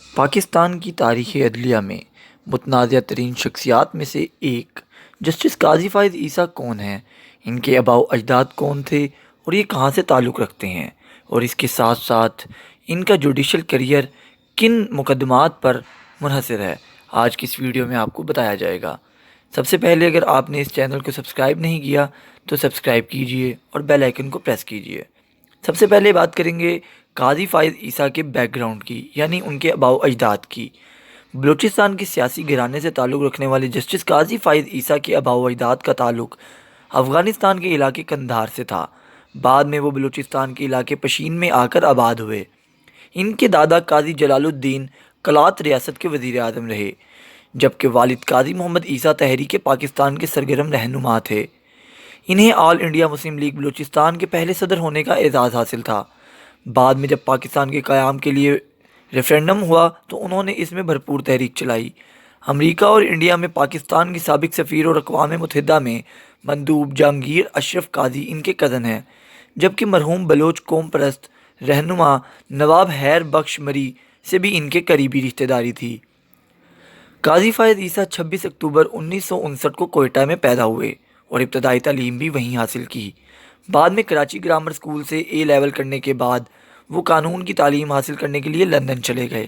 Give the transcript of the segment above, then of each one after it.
پاکستان کی تاریخ عدلیہ میں متنازع ترین شخصیات میں سے ایک جسٹس قاضی فائز عیسیٰ کون ہیں، ان کے آباء و اجداد کون تھے اور یہ کہاں سے تعلق رکھتے ہیں، اور اس کے ساتھ ساتھ ان کا جوڈیشل کریئر کن مقدمات پر منحصر ہے، آج کی اس ویڈیو میں آپ کو بتایا جائے گا۔ سب سے پہلے اگر آپ نے اس چینل کو سبسکرائب نہیں کیا تو سبسکرائب کیجئے اور بیل آئیکن کو پریس کیجئے۔ سب سے پہلے بات کریں گے قاضی فائز عیسیٰ کے بیک گراؤنڈ کی، یعنی ان کے آباء و اجداد کی۔ بلوچستان کے سیاسی گھرانے سے تعلق رکھنے والے جسٹس قاضی فائز عیسیٰ کے آباء و اجداد کا تعلق افغانستان کے علاقے قندھار سے تھا۔ بعد میں وہ بلوچستان کے علاقے پشین میں آ کر آباد ہوئے۔ ان کے دادا قاضی جلال الدین کلات ریاست کے وزیر اعظم رہے، جبکہ والد قاضی محمد عیسیٰ تحریک پاکستان کے سرگرم رہنما تھے۔ انہیں آل انڈیا مسلم لیگ بلوچستان کے پہلے صدر ہونے کا اعزاز حاصل تھا۔ بعد میں جب پاکستان کے قیام کے لیے ریفرینڈم ہوا تو انہوں نے اس میں بھرپور تحریک چلائی۔ امریکہ اور انڈیا میں پاکستان کے سابق سفیر اور اقوام متحدہ میں مندوب جہانگیر اشرف قاضی ان کے کزن ہیں، جبکہ مرحوم بلوچ قوم پرست رہنما نواب حیر بخش مری سے بھی ان کے قریبی رشتہ داری تھی۔ قاضی فائز عیسیٰ 26 اکتوبر 1959 کو کوئٹہ میں پیدا ہوئے اور ابتدائی تعلیم بھی وہیں حاصل کی۔ بعد میں کراچی گرامر اسکول سے اے لیول کرنے کے بعد وہ قانون کی تعلیم حاصل کرنے کے لیے لندن چلے گئے،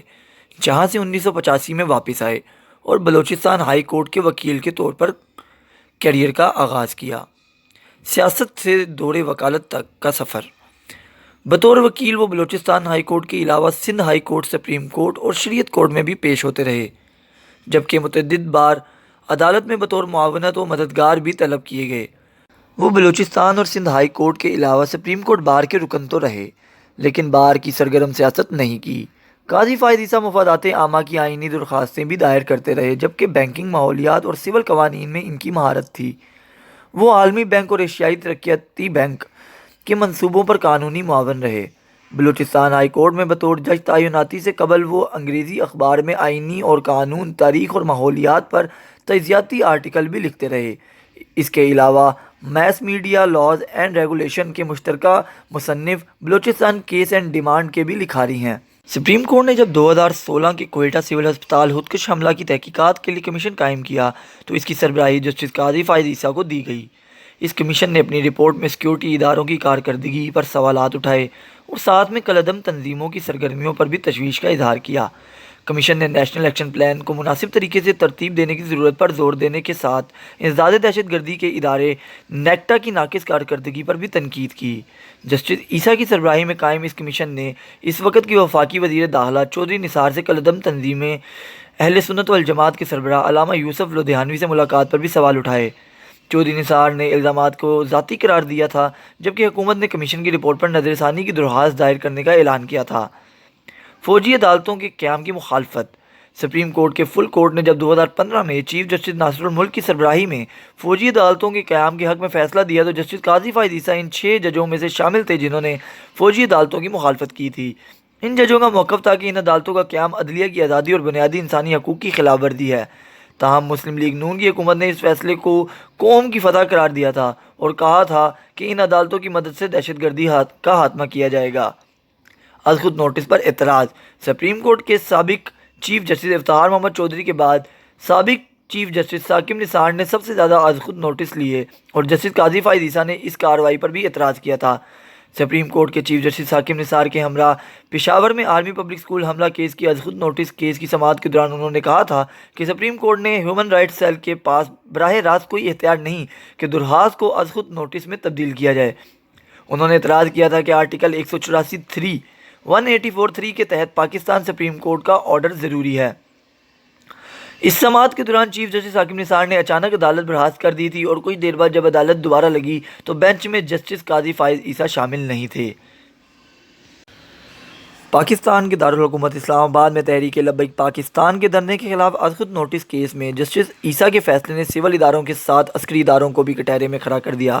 جہاں سے 1985 میں واپس آئے اور بلوچستان ہائی کورٹ کے وکیل کے طور پر کیریئر کا آغاز کیا۔ سیاست سے دور وکالت تک کا سفر۔ بطور وکیل وہ بلوچستان ہائی کورٹ کے علاوہ Sindh high court, supreme court اور شریعت کورٹ میں بھی پیش ہوتے رہے، جبکہ متعدد بار عدالت میں بطور معاونت و مددگار بھی طلب کیے گئے۔ وہ بلوچستان اور سندھ ہائی کورٹ کے علاوہ سپریم کورٹ بار کے رکن تو رہے، لیکن بار کی سرگرم سیاست نہیں کی۔ قاضی فائز عیسیٰ مفادات عامہ کی آئینی درخواستیں بھی دائر کرتے رہے، جبکہ بینکنگ، ماحولیات اور سول قوانین میں ان کی مہارت تھی۔ وہ عالمی بینک اور ایشیائی ترقیاتی بینک کے منصوبوں پر قانونی معاون رہے۔ بلوچستان ہائی کورٹ میں بطور جج تعیناتی سے قبل وہ انگریزی اخبار میں آئینی اور قانون، تاریخ اور ماحولیات پر تجزیاتی آرٹیکل بھی لکھتے رہے۔ اس کے علاوہ mass media laws and regulation کے مشترکہ مصنف، بلوچستان کیس اینڈ ڈیمانڈ کے بھی لکھاری ہیں۔ سپریم کورٹ نے جب 2016 کے کوئٹہ سول ہسپتال خودکش حملہ کی تحقیقات کے لیے کمیشن قائم کیا تو اس کی سربراہی جسٹس قاضی فائز عیسیٰ کو دی گئی۔ اس کمیشن نے اپنی رپورٹ میں سیکورٹی اداروں کی کارکردگی پر سوالات اٹھائے اور ساتھ میں کالعدم تنظیموں کی سرگرمیوں پر بھی تشویش کا اظہار کیا۔ کمیشن نے نیشنل ایکشن پلان کو مناسب طریقے سے ترتیب دینے کی ضرورت پر زور دینے کے ساتھ انسداد دہشت گردی کے ادارے نیکٹا کی ناقص کارکردگی پر بھی تنقید کی۔ جسٹس عیسیٰ کی سربراہی میں قائم اس کمیشن نے اس وقت کی وفاقی وزیر داخلہ چودھری نثار سے کالعدم تنظیمیں اہل سنت والجماعت کے سربراہ علامہ یوسف لدھیانوی سے ملاقات پر بھی سوال اٹھائے۔ چودھری نثار نے الزامات کو ذاتی قرار دیا تھا، جبکہ حکومت نے کمیشن کی رپورٹ پر نظر ثانی کی درخواست دائر کرنے کا اعلان کیا تھا۔ فوجی عدالتوں کے قیام کی مخالفت۔ سپریم کورٹ کے فل کورٹ نے جب 2015 میں چیف جسٹس ناصر الملک کی سربراہی میں فوجی عدالتوں کے قیام کے حق میں فیصلہ دیا تو جسٹس قاضی فائز عیسیٰ ان 6 ججوں میں سے شامل تھے جنہوں نے فوجی عدالتوں کی مخالفت کی تھی۔ ان ججوں کا موقف تھا کہ ان عدالتوں کا قیام عدلیہ کی آزادی اور بنیادی انسانی حقوق کی خلاف ورزی ہے۔ تاہم مسلم لیگ نون کی حکومت نے اس فیصلے کو قوم کی فتح قرار دیا تھا اور کہا تھا کہ ان عدالتوں کی مدد سے دہشت گردی کا خاتمہ کیا جائے گا۔ از خود نوٹس پر اعتراض۔ سپریم کورٹ کے سابق چیف جسٹس افتخار محمد چودھری کے بعد سابق چیف جسٹس ثاقب نثار نے سب سے زیادہ از خود نوٹس لیے اور جسٹس قاضی فائز عیسیٰ نے اس کارروائی پر بھی اعتراض کیا تھا۔ سپریم کورٹ کے چیف جسٹس ثاقب نثار کے ہمراہ پشاور میں آرمی پبلک اسکول حملہ کیس کی از خود نوٹس کیس کی سماعت کے دوران انہوں نے کہا تھا کہ سپریم کورٹ نے ہیومن رائٹس سیل کے پاس براہ راست کوئی اختیار نہیں کہ درخواست کو از خود نوٹس میں تبدیل کیا جائے۔ انہوں نے اعتراض کیا تھا کہ آرٹیکل 184(3) کے تحت پاکستان سپریم کورٹ کا آرڈر ضروری ہے۔ اس سماعت کے دوران چیف جسٹس ثاقب نثار نے اچانک عدالت برخاست کر دی تھی اور کچھ دیر بعد جب عدالت دوبارہ لگی تو بینچ میں جسٹس قاضی فائز عیسیٰ شامل نہیں تھے۔ پاکستان کے دارالحکومت اسلام آباد میں تحریک لبیک پاکستان کے دھرنے کے خلاف از خود نوٹس کیس میں جسٹس عیسیٰ کے فیصلے نے سول اداروں کے ساتھ عسکری اداروں کو بھی کٹہرے میں کھڑا کر دیا۔